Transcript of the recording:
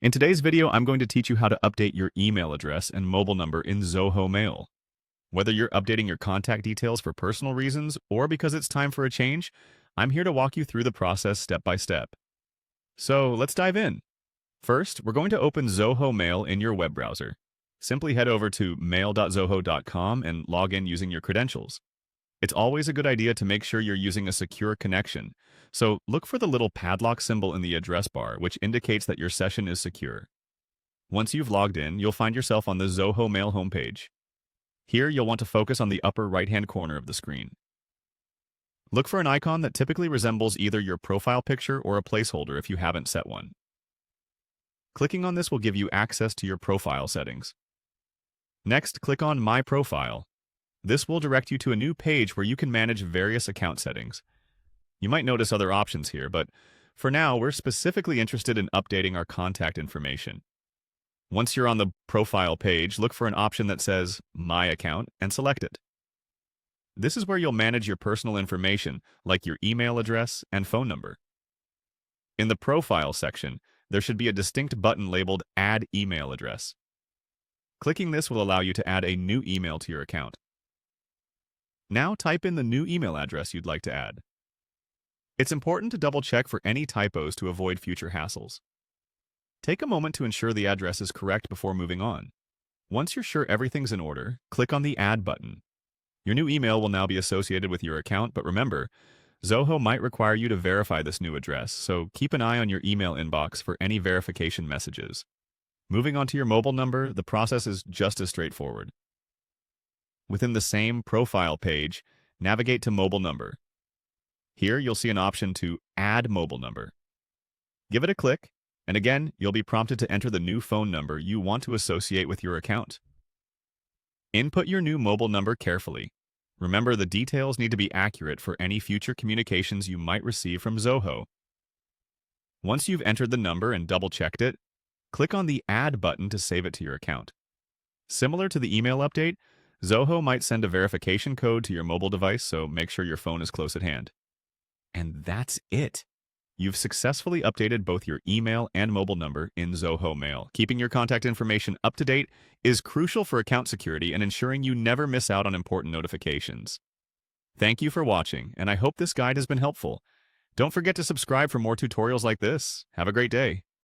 In today's video, I'm going to teach you how to update your email address and mobile number in Zoho Mail. Whether you're updating your contact details for personal reasons or because it's time for a change, I'm here to walk you through the process step by step. So let's dive in. First, we're going to open Zoho Mail in your web browser. Simply head over to mail.zoho.com and log in using your credentials. It's always a good idea to make sure you're using a secure connection, so look for the little padlock symbol in the address bar, which indicates that your session is secure. Once you've logged in, you'll find yourself on the Zoho Mail homepage. Here, you'll want to focus on the upper right-hand corner of the screen. Look for an icon that typically resembles either your profile picture or a placeholder if you haven't set one. Clicking on this will give you access to your profile settings. Next, click on My Profile. This will direct you to a new page where you can manage various account settings. You might notice other options here, but for now, we're specifically interested in updating our contact information. Once you're on the profile page, look for an option that says My Account and select it. This is where you'll manage your personal information, like your email address and phone number. In the Profile section, there should be a distinct button labeled Add Email Address. Clicking this will allow you to add a new email to your account. Now type in the new email address you'd like to add. It's important to double-check for any typos to avoid future hassles. Take a moment to ensure the address is correct before moving on. Once you're sure everything's in order, click on the Add button. Your new email will now be associated with your account, but remember, Zoho might require you to verify this new address, so keep an eye on your email inbox for any verification messages. Moving on to your mobile number, the process is just as straightforward. Within the same profile page, navigate to Mobile Number. Here, you'll see an option to Add Mobile Number. Give it a click, and again, you'll be prompted to enter the new phone number you want to associate with your account. Input your new mobile number carefully. Remember, the details need to be accurate for any future communications you might receive from Zoho. Once you've entered the number and double-checked it, click on the Add button to save it to your account. Similar to the email update, Zoho might send a verification code to your mobile device, so make sure your phone is close at hand. And that's it. You've successfully updated both your email and mobile number in Zoho Mail. Keeping your contact information up to date is crucial for account security and ensuring you never miss out on important notifications. Thank you for watching, and I hope this guide has been helpful. Don't forget to subscribe for more tutorials like this. Have a great day.